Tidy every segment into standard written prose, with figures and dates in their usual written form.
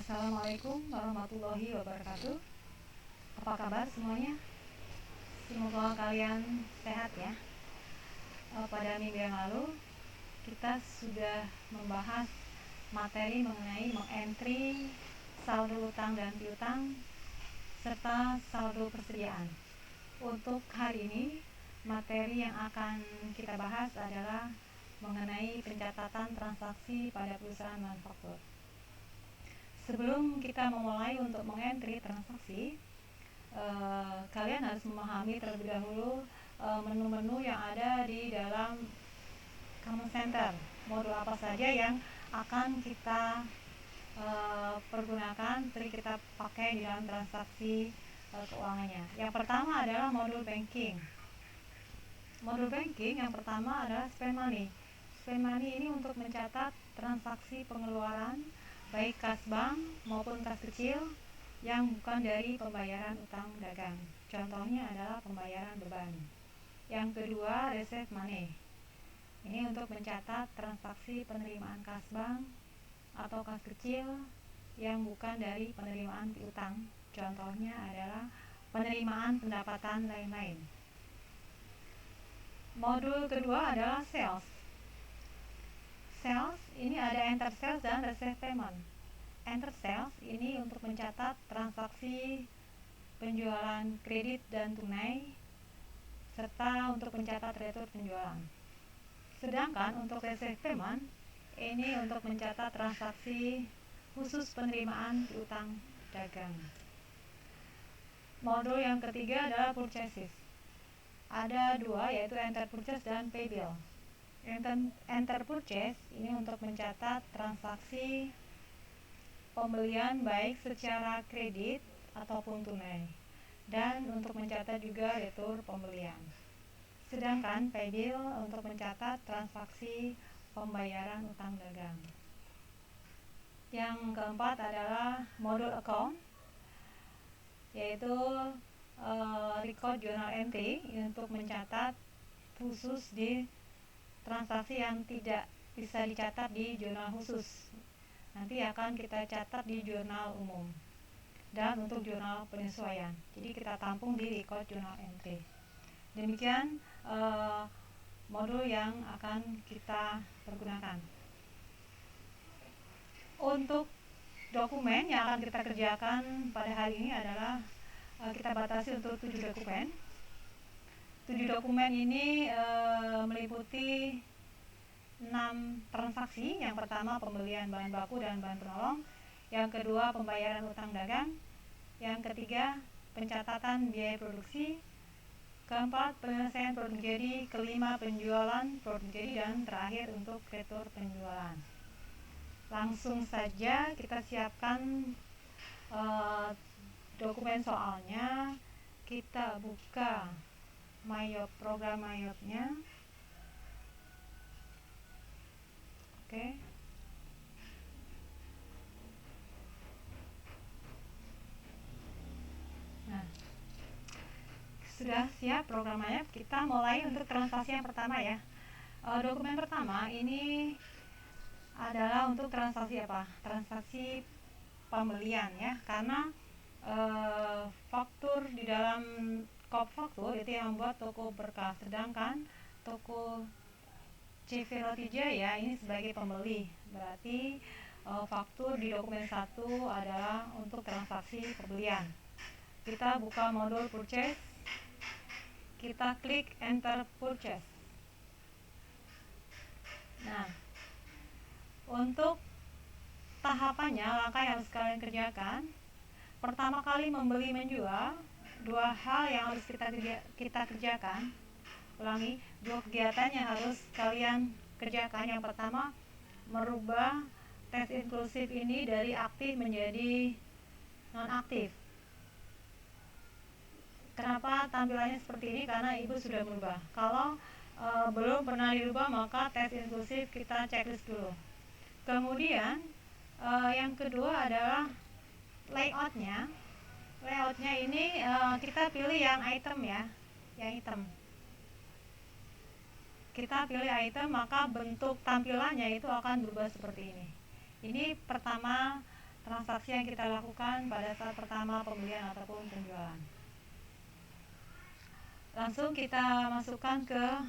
Assalamualaikum warahmatullahi wabarakatuh. Apa kabar semuanya? Semoga kalian sehat ya. Pada minggu yang lalu kita sudah membahas materi mengenai mengentry saldo utang dan piutang serta saldo persediaan. Untuk hari ini materi yang akan kita bahas adalah mengenai pencatatan transaksi pada perusahaan manufaktur. Sebelum kita memulai untuk mengentry transaksi, kalian harus memahami terlebih dahulu menu-menu yang ada di dalam command center. Modul apa saja yang akan kita pergunakan, kita pakai di dalam transaksi keuangannya. Yang pertama adalah modul banking. Modul banking yang pertama adalah spend money. Spend money ini untuk mencatat transaksi pengeluaran baik kas bank maupun kas kecil yang bukan dari pembayaran utang dagang. Contohnya adalah pembayaran beban. Yang kedua, receive money. Ini untuk mencatat transaksi penerimaan kas bank atau kas kecil yang bukan dari penerimaan piutang. Contohnya adalah penerimaan pendapatan lain-lain. Modul kedua adalah sales. Sales ini ada enter sales dan receive payment. Enter sales ini untuk mencatat transaksi penjualan kredit dan tunai serta untuk mencatat retur penjualan. Sedangkan untuk receive payment ini untuk mencatat transaksi khusus penerimaan piutang dagang. Modul yang ketiga adalah purchases. Ada dua, yaitu enter purchase dan pay bill. Enter purchase ini untuk mencatat transaksi pembelian baik secara kredit ataupun tunai, dan untuk mencatat juga retur pembelian. Sedangkan pay bill untuk mencatat transaksi pembayaran utang dagang. Yang keempat adalah modul account, yaitu record journal entry untuk mencatat khusus di transaksi yang tidak bisa dicatat di jurnal khusus. Nanti akan kita catat di jurnal umum dan untuk jurnal penyesuaian. Jadi kita tampung di record journal entry. Demikian modul yang akan kita pergunakan. Untuk dokumen yang akan kita kerjakan pada hari ini adalah kita batasi untuk 7 dokumen. 7 dokumen ini meliputi 6 transaksi. Yang pertama pembelian bahan baku dan bahan penolong, yang kedua pembayaran utang dagang, yang ketiga pencatatan biaya produksi, keempat penyelesaian produk jadi, kelima penjualan produk jadi, dan terakhir untuk retur penjualan. Langsung saja kita siapkan dokumen soalnya. Kita buka program MyYop-nya. Oke. Nah, sudah siap program MyYop. Kita mulai untuk transaksi yang pertama ya. Dokumen pertama ini adalah untuk transaksi apa? Transaksi pembelian ya, karena faktur di dalam kop faktur itu yang membuat toko berkah, sedangkan toko CV Roti Jaya ini sebagai pembeli. Berarti faktur di dokumen 1 adalah untuk transaksi pembelian. Kita buka modul purchase, kita klik enter purchase. Nah, untuk tahapannya, langkah yang harus kalian kerjakan, pertama kali membeli menjual, dua hal yang harus kita kerjakan. Ulangi, dua kegiatan yang harus kalian kerjakan. Yang pertama, merubah tes inklusif ini dari aktif menjadi non-aktif. Kenapa tampilannya seperti ini? Karena ibu sudah merubah. Kalau belum pernah dirubah, maka tes inklusif kita checklist dulu. Kemudian yang kedua adalah layoutnya. Layoutnya ini kita pilih yang item ya, yang item. Kita pilih item, maka bentuk tampilannya itu akan berubah seperti ini. Ini pertama transaksi yang kita lakukan pada saat pertama pembelian ataupun penjualan. Langsung kita masukkan ke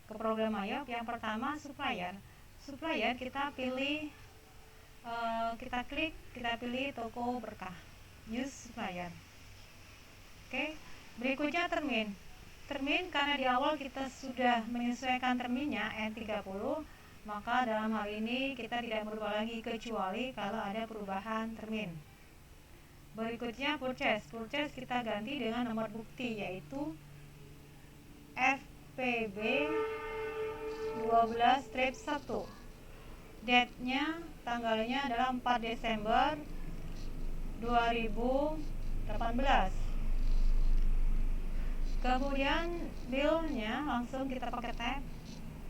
program Mayop. Yang pertama supplier. Supplier kita pilih, kita klik, kita pilih toko berkah, use supplier. Oke, berikutnya termin. Termin karena di awal kita sudah menyesuaikan terminnya N30, maka dalam hal ini kita tidak merubah lagi kecuali kalau ada perubahan termin. Berikutnya purchase. Purchase kita ganti dengan nomor bukti yaitu FPB 12-1. Date-nya, tanggalnya adalah 4 Desember 2018. Kemudian bill-nya langsung kita pakai tab.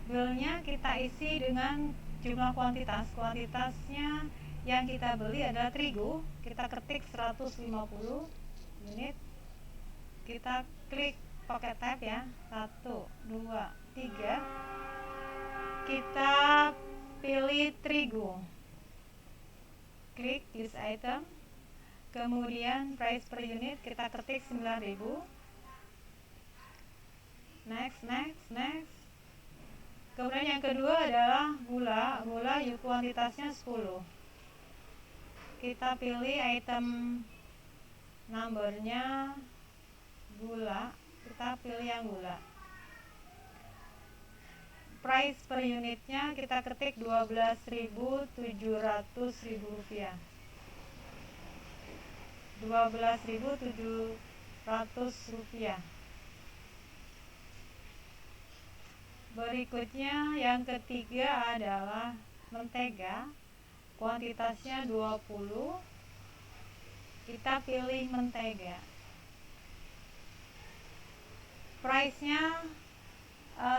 Bill-nya kita isi dengan jumlah kuantitas. Kuantitasnya yang kita beli adalah terigu. Kita ketik 150 unit. Kita klik pakai tab ya. 1, 2, 3. Kita pilih terigu. Klik use item. Kemudian price per unit kita ketik 9.000. Next. Kemudian yang kedua adalah gula. Gula kuantitasnya 10. Kita pilih item numbernya gula. Kita pilih yang gula. Price per unitnya kita ketik 12.700 rupiah. 12.700 rupiah. Berikutnya yang ketiga adalah mentega. Kuantitasnya 20. Kita pilih mentega. Price-nya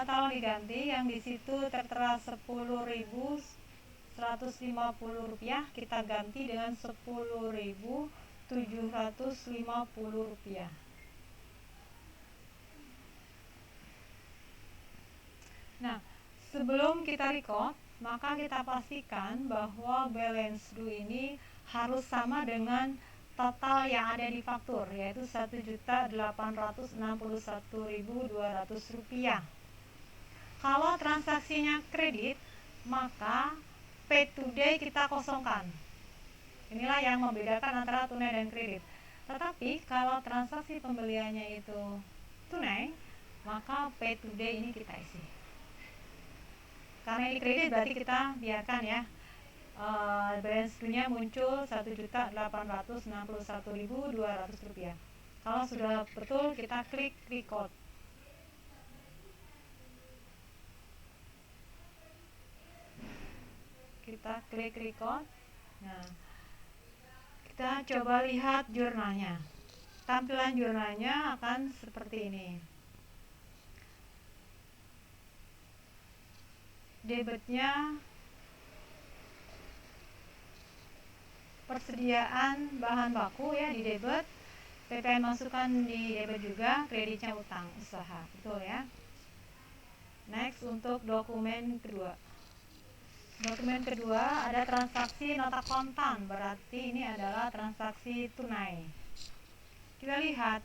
tolong diganti, yang di situ tertera 10.150 rupiah, kita ganti dengan 10.750 rupiah. Nah, sebelum kita record, maka kita pastikan bahwa balance due ini harus sama dengan total yang ada di faktur, yaitu 1.861.200 rupiah. Kalau transaksinya kredit, maka pay today kita kosongkan. Inilah yang membedakan antara tunai dan kredit. Tetapi kalau transaksi pembeliannya itu tunai, maka pay today ini kita isi. Karena ini kredit berarti kita biarkan ya, balance due-nya muncul 1.861.200 rupiah. Kalau sudah betul, kita klik record. Kita klik record. Nah, kita coba lihat jurnalnya. Tampilan jurnalnya akan seperti ini. Debitnya persediaan bahan baku ya di debit, PPN masukan di debit juga, kreditnya utang usaha, betul ya. Next, untuk dokumen kedua. Dokumen kedua ada transaksi nota kontan, berarti ini adalah transaksi tunai. Kita lihat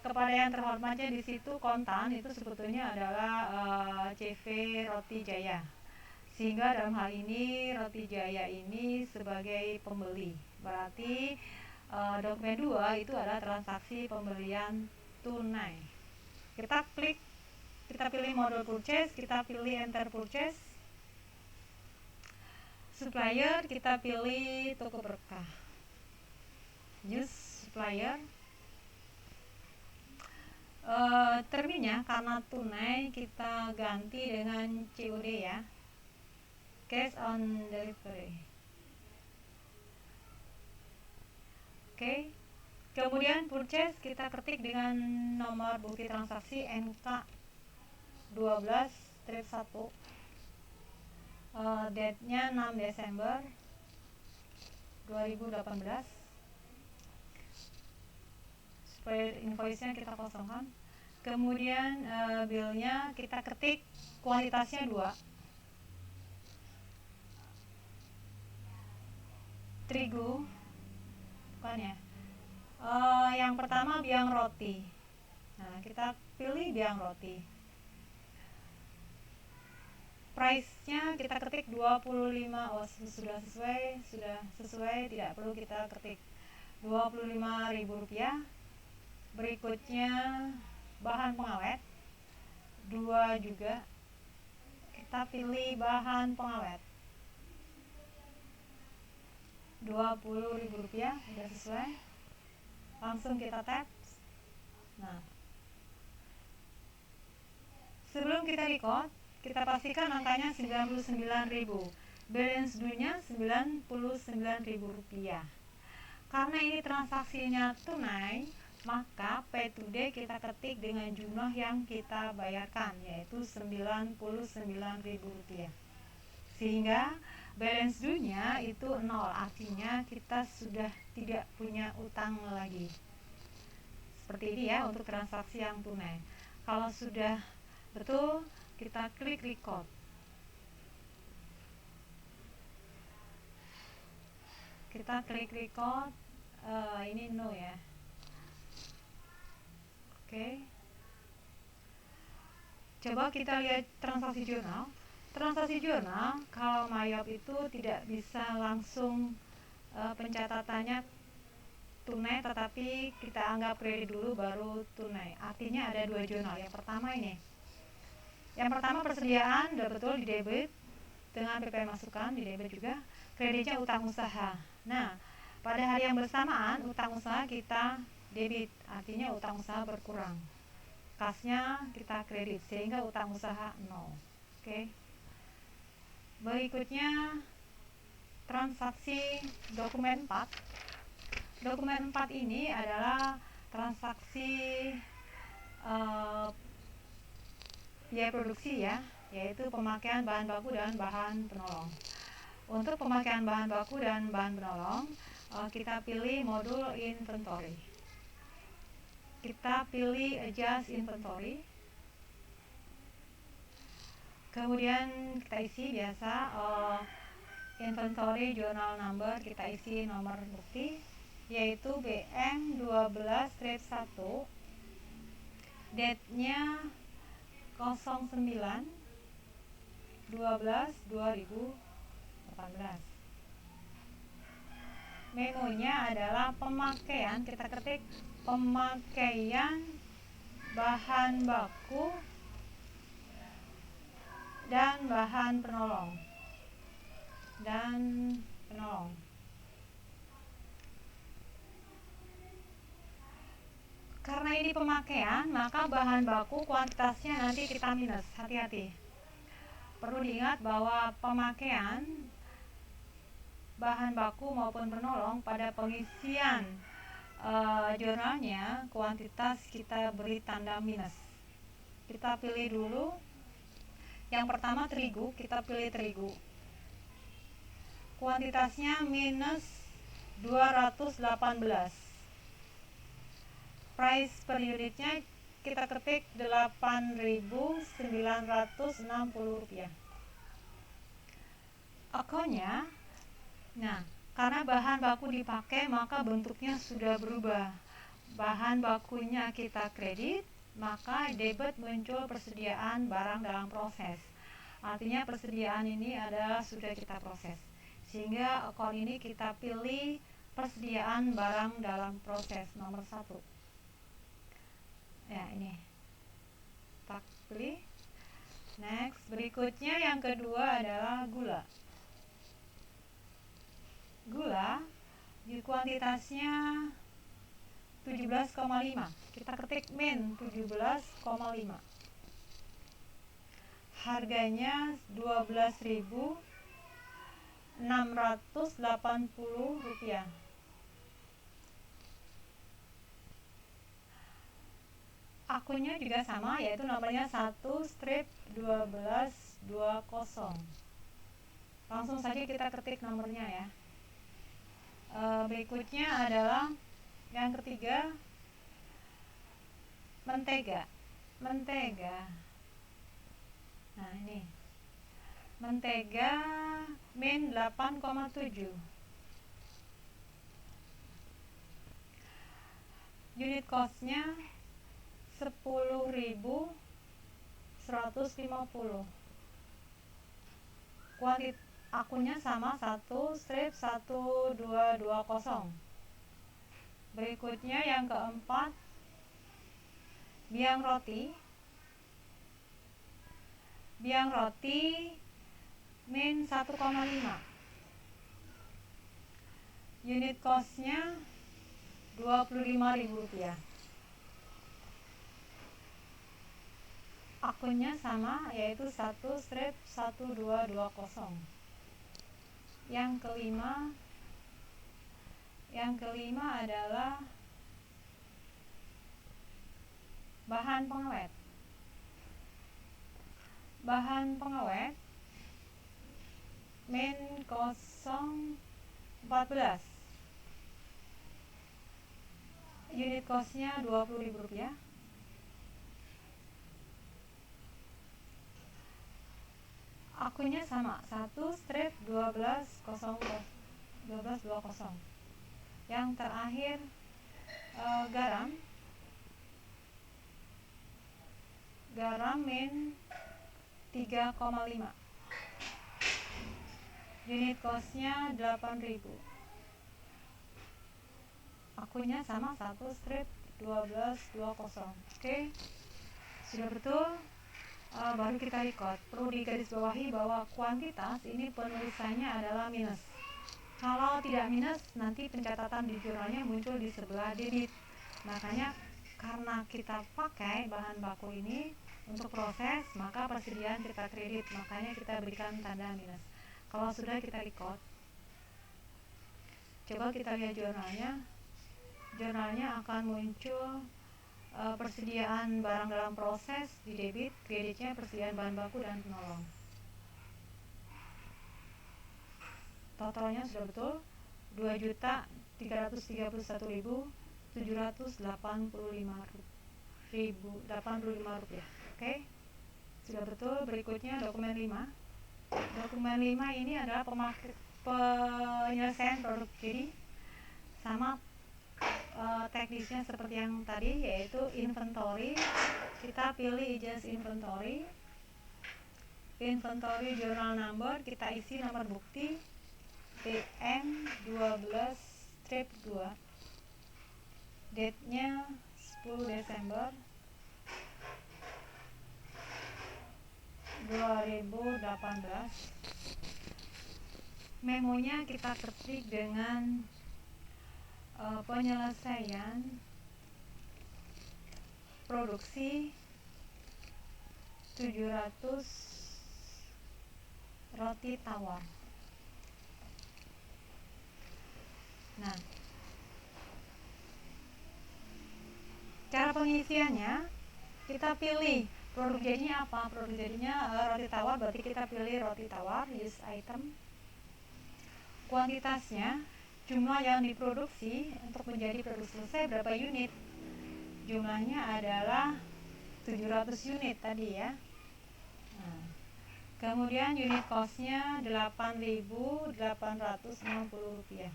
kepada yang terhormatnya di situ kontan itu sebetulnya adalah CV Roti Jaya, sehingga dalam hal ini Roti Jaya ini sebagai pembeli, berarti dokumen 2 itu adalah transaksi pembelian tunai. Kita klik, kita pilih mode purchase, kita pilih enter purchase. Supplier kita pilih toko berkah, use supplier. Terminnya karena tunai kita ganti dengan COD ya, cash on delivery. Oke. Kemudian purchase kita ketik dengan nomor bukti transaksi NK 12-1. Date-nya 6 Desember 2018. Supaya invoice-nya kita kosongkan. Kemudian bill-nya kita ketik kuantitasnya 2. terigu, bukan ya. Yang pertama biang roti. Nah, kita pilih biang roti. Price-nya kita ketik 25. Oh, sudah sesuai, tidak perlu kita ketik. Rp25.000. Berikutnya bahan pengawet 2 juga. Kita pilih bahan pengawet Rp20.000, sudah sesuai. Langsung kita tap. Nah, sebelum kita record, kita pastikan angkanya 99.000. Balance due-nya Rp99.000. Karena ini transaksinya tunai, maka pay today kita ketik dengan jumlah yang kita bayarkan, yaitu Rp99.000. Sehingga balance due-nya itu 0, artinya kita sudah tidak punya utang lagi. Seperti ini ya untuk transaksi yang tunai. Kalau sudah betul, kita klik record. Kita klik record. Ini no ya. Oke. Coba kita lihat transaksi jurnal. Transaksi jurnal kalau Mayop itu tidak bisa langsung pencatatannya tunai, tetapi kita anggap kredit dulu baru tunai. Artinya ada 2 jurnal. Yang pertama ini. Yang pertama persediaan udah betul di debit dengan PP masukan, di debit juga. Kreditnya utang usaha. Nah, pada hari yang bersamaan utang usaha kita debit, artinya utang usaha berkurang. Kasnya kita kredit sehingga utang usaha 0. Oke. Berikutnya transaksi dokumen 4. Dokumen 4 ini adalah transaksi biaya produksi ya, yaitu pemakaian bahan baku dan bahan penolong. Untuk pemakaian bahan baku dan bahan penolong, kita pilih modul inventory. Kita pilih adjust inventory. Kemudian kita isi biasa inventory journal number, kita isi nomor bukti, yaitu BM12-1, date-nya 09/12/2018. Menunya adalah pemakaian, kita ketik pemakaian bahan baku dan bahan penolong. Karena ini pemakaian, maka bahan baku kuantitasnya nanti kita minus. Hati-hati. Perlu diingat bahwa pemakaian bahan baku maupun penolong pada pengisian jurnalnya kuantitas kita beri tanda minus. Kita pilih dulu yang pertama terigu, kita pilih terigu. Kuantitasnya minus 218. Price per unitnya kita ketik Rp8.960. Akunnya, nah karena bahan baku dipakai maka bentuknya sudah berubah. Bahan bakunya kita kredit, maka debit muncul persediaan barang dalam proses. Artinya persediaan ini adalah sudah kita proses. Sehingga akun ini kita pilih persediaan barang dalam proses nomor 1. Ya, ini. Tak pilih. Next, berikutnya yang kedua adalah gula. Gula di kuantitasnya 17,5. Kita ketik min 17,5. Harganya Rp12.680. Akunnya juga sama, yaitu nomornya 1/1220. Langsung saja kita ketik nomornya ya. Berikutnya adalah yang ketiga, mentega. Nah ini mentega min 8,7. unit costnya 10.150. Akunnya sama 1/1220. Berikutnya yang keempat, biang roti min 1,5. Unit costnya Rp25.000. Akunnya sama, yaitu 1/1220. Yang kelima adalah bahan pengawet min 014. Unit costnya Rp20.000. Akunnya sama, 1/1220. Yang terakhir, garam min 3,5. Unit costnya Rp8.000. Akunnya sama, 1/1220. Oke, sudah betul. Baru kita record. Perlu digarisbawahi bahwa kuantitas ini penulisannya adalah minus. Kalau tidak minus, nanti pencatatan di jurnalnya muncul di sebelah debit. Makanya karena kita pakai bahan baku ini untuk proses, maka persediaan kita kredit, makanya kita berikan tanda minus. Kalau sudah kita record, coba kita lihat jurnalnya akan muncul persediaan barang dalam proses di debit, kreditnya persediaan bahan baku dan penolong. Totalnya sudah betul, Rp2.331.785. Oke, sudah betul. Berikutnya dokumen 5. Dokumen 5 ini adalah penyelesaian produk. Jadi sama teknisnya seperti yang tadi, yaitu inventory. Kita pilih just inventory journal number, kita isi nomor bukti PM12-2, date-nya 10 Desember 2018. Memonya kita ketik dengan penyelesaian produksi 700 roti tawar. Nah, cara pengisiannya, kita pilih produk jadinya apa. Produk jadinya roti tawar, berarti kita pilih roti tawar, use item. Kuantitasnya, jumlah yang diproduksi untuk menjadi produk selesai berapa unit. Jumlahnya adalah 700 unit tadi ya. Nah, kemudian unit costnya Rp8.860,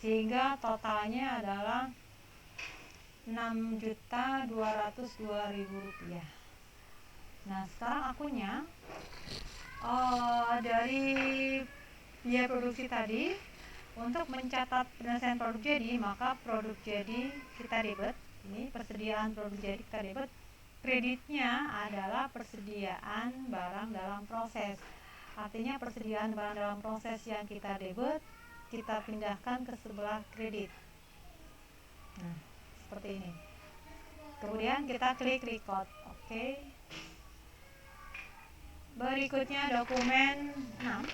sehingga totalnya adalah Rp6.202.000. Nah, sekarang akunnya dari biaya produksi tadi, untuk mencatat penyelesaian produk jadi, maka produk jadi kita debit. Ini persediaan produk jadi kita debit. Kreditnya adalah persediaan barang dalam proses. Artinya persediaan barang dalam proses yang kita debit, kita pindahkan ke sebelah kredit. Nah, seperti ini. Kemudian kita klik record. Oke. Berikutnya dokumen 6.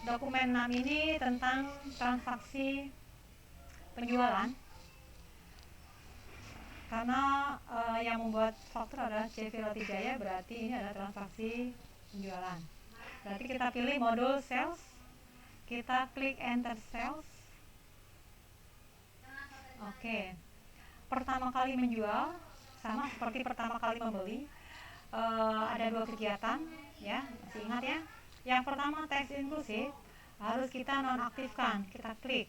Dokumen 6 ini tentang transaksi penjualan. Karena yang membuat faktur adalah CV Roti Jaya, berarti ini adalah transaksi penjualan. Berarti kita pilih modul sales, kita klik enter sales. Oke. Pertama kali menjual sama seperti pertama kali membeli. Ada 2 kegiatan ya, masih ingat ya. Yang pertama teks inklusif harus kita nonaktifkan, kita klik.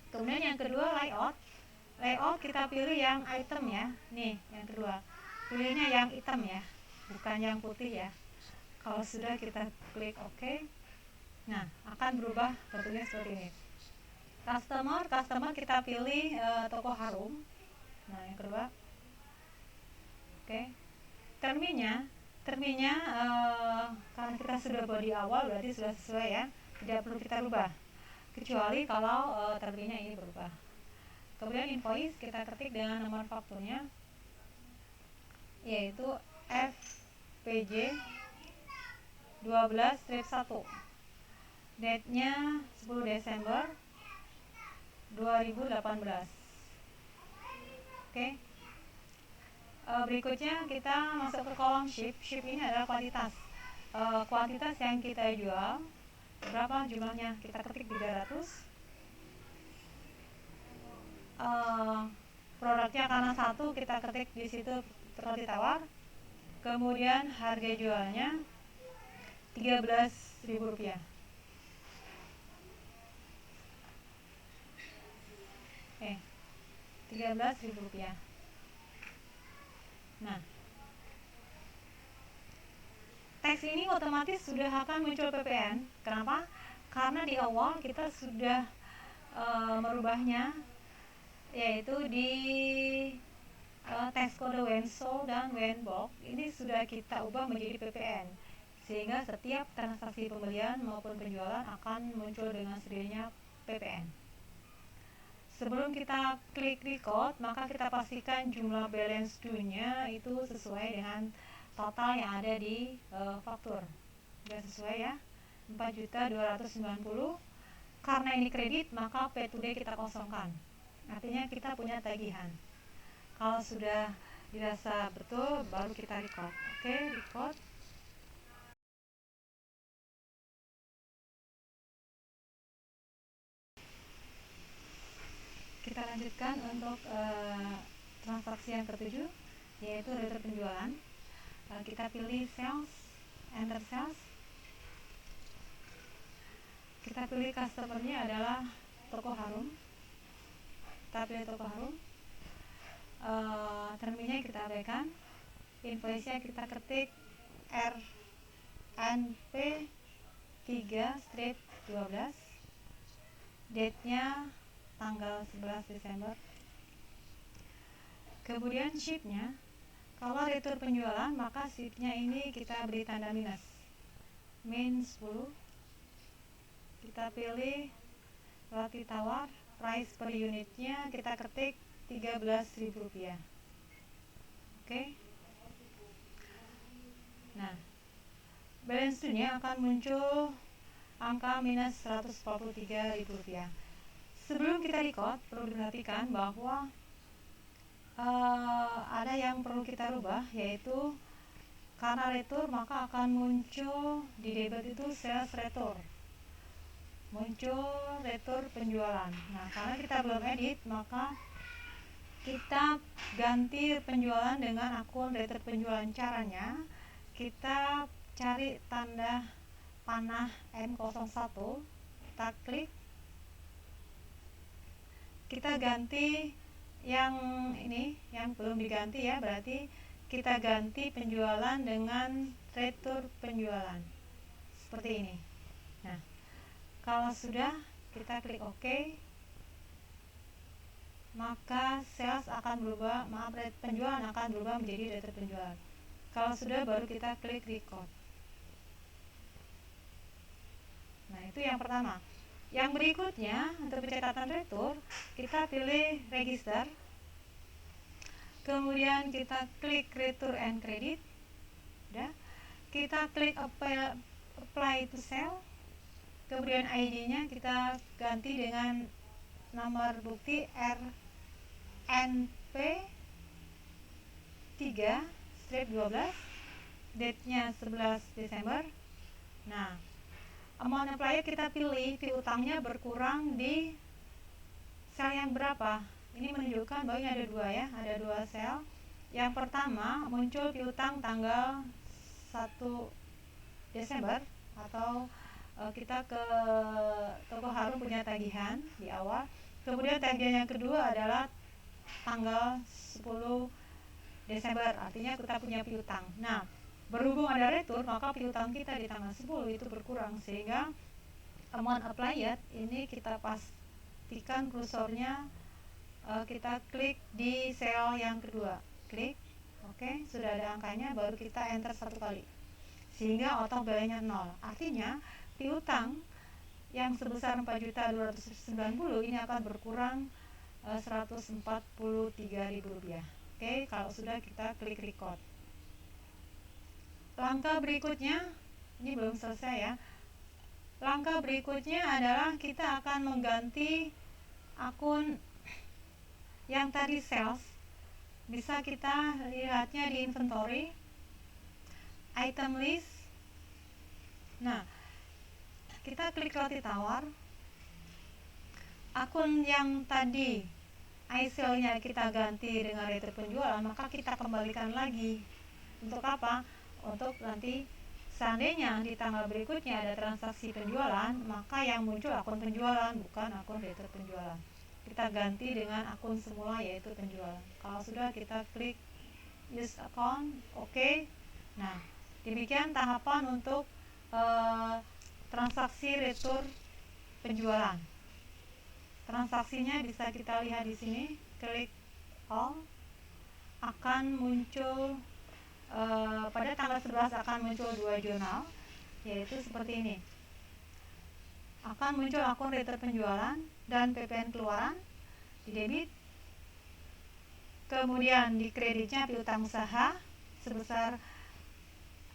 Kemudian yang kedua layout, layout kita pilih yang item ya. Nih yang kedua, pilihnya yang hitam ya, bukan yang putih ya. Kalau sudah kita klik OK, nah akan berubah bentuknya seperti ini. Customer kita pilih toko harum. Nah yang kedua, oke. Terminnya karena kita sudah buat di awal berarti sudah sesuai ya, tidak perlu kita rubah kecuali kalau terminnya ini berubah. Kemudian invoice kita ketik dengan nomor fakturnya, yaitu FPJ 12-1, date-nya 10 Desember 2018. Oke. Berikutnya kita masuk ke kolom ship. Ship ini adalah kuantitas. Kuantitas yang kita jual berapa jumlahnya, kita ketik 300. Produknya karena satu, kita ketik di situ roti tawar. Kemudian harga jualnya Rp13.000. Rp13.000. Nah, teks ini otomatis sudah akan muncul PPN. Kenapa? Karena di awal kita sudah merubahnya, yaitu di teks kode WENSO dan WENBOX ini sudah kita ubah menjadi PPN, sehingga setiap transaksi pembelian maupun penjualan akan muncul dengan sendirinya PPN. Sebelum kita klik record, maka kita pastikan jumlah balance due-nya itu sesuai dengan total yang ada di faktur. Sudah sesuai ya, 4.290. Karena ini kredit, maka pay today kita kosongkan. Artinya kita punya tagihan. Kalau sudah dirasa betul, baru kita record. Oke, record. Kita lanjutkan untuk transaksi yang ketujuh, yaitu retur penjualan. Kita pilih sales, enter sales. Kita pilih customer-nya adalah toko harum. Kita pilih toko harum. Terminnya kita abaikan. Invoice-nya kita ketik RNP 3/12. Date-nya tanggal 11 Desember. Kemudian ship-nya, kalau retur penjualan maka ship-nya ini kita beri tanda minus, min 10. Kita pilih roti tawar, price per unitnya kita ketik Rp13.000. Oke. Nah, balance due-nya akan muncul angka minus Rp143.000. Sebelum kita record, perlu diperhatikan bahwa ada yang perlu kita rubah, yaitu karena retur maka akan muncul di debit itu sales retur, muncul retur penjualan. Nah, karena kita belum edit, maka kita ganti penjualan dengan akun retur penjualan. Caranya kita cari tanda panah M01, kita klik, kita ganti yang ini, yang belum diganti ya, berarti kita ganti penjualan dengan retur penjualan seperti ini. Nah, kalau sudah, kita klik OK, maka sales akan berubah, penjualan akan berubah menjadi retur penjualan. Kalau sudah, baru kita klik record. Nah, itu yang pertama. Yang berikutnya, untuk pencatatan retur, kita pilih register. Kemudian kita klik retur and credit. Udah. Kita klik apply to sell. Kemudian ID-nya kita ganti dengan nomor bukti RNP 3/12. Date-nya 11 Desember. Nah, amount applied kita pilih piutangnya berkurang di sel yang berapa. Ini menunjukkan bahwa ini ada dua ya, ada dua sel. Yang pertama muncul piutang tanggal 1 Desember, atau kita ke toko harum punya tagihan di awal. Kemudian tagihan yang kedua adalah tanggal 10 Desember, artinya kita punya piutang. Nah, berhubung ada retur, maka piutang kita di tanggal 10 itu berkurang, sehingga amount applied ini kita pastikan kursornya kita klik di sel yang kedua, klik, oke, sudah ada angkanya, baru kita enter satu kali, sehingga auto balance-nya 0. Artinya piutang yang sebesar 4.290 ini akan berkurang Rp143.000. Oke, kalau sudah kita klik record. Langkah berikutnya, ini belum selesai ya. Langkah berikutnya adalah kita akan mengganti akun yang tadi sales. Bisa kita lihatnya di inventory, item list. Nah, kita klik roti tawar. Akun yang tadi ISIL-nya kita ganti dengan retur penjualan, maka kita kembalikan lagi. Untuk apa? Untuk nanti seandainya di tanggal berikutnya ada transaksi penjualan, maka yang muncul akun penjualan, bukan akun retur penjualan. Kita ganti dengan akun semula, yaitu penjualan. Kalau sudah, kita klik use account, oke. Nah, demikian tahapan untuk transaksi retur penjualan. Transaksinya bisa kita lihat di sini, klik all, akan muncul pada tanggal 11 akan muncul 2 jurnal, yaitu seperti ini. Akan muncul akun retur penjualan dan PPN keluaran di debit, kemudian di kreditnya piutang usaha sebesar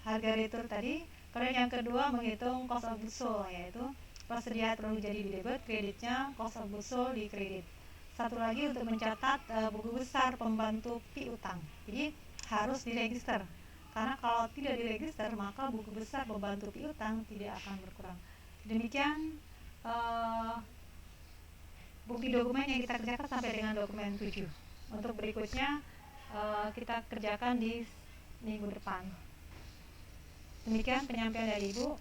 harga retur tadi. Kemudian yang kedua menghitung cost of goods sold, yaitu persediaan produk jadi di debit, kreditnya cost of goods sold di kredit. Satu lagi untuk mencatat buku besar pembantu piutang. Jadi harus diregister, karena kalau tidak diregister maka buku besar pembantu piutang tidak akan berkurang. Demikian bukti dokumen yang kita kerjakan sampai dengan dokumen 7. Untuk berikutnya kita kerjakan di minggu depan. Demikian penyampaian dari Ibu.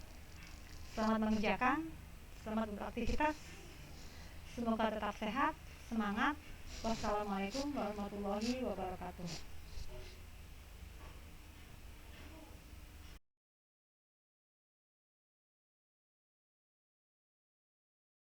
Selamat mengerjakan, selamat beraktivitas, semoga tetap sehat, semangat. Wassalamualaikum warahmatullahi wabarakatuh.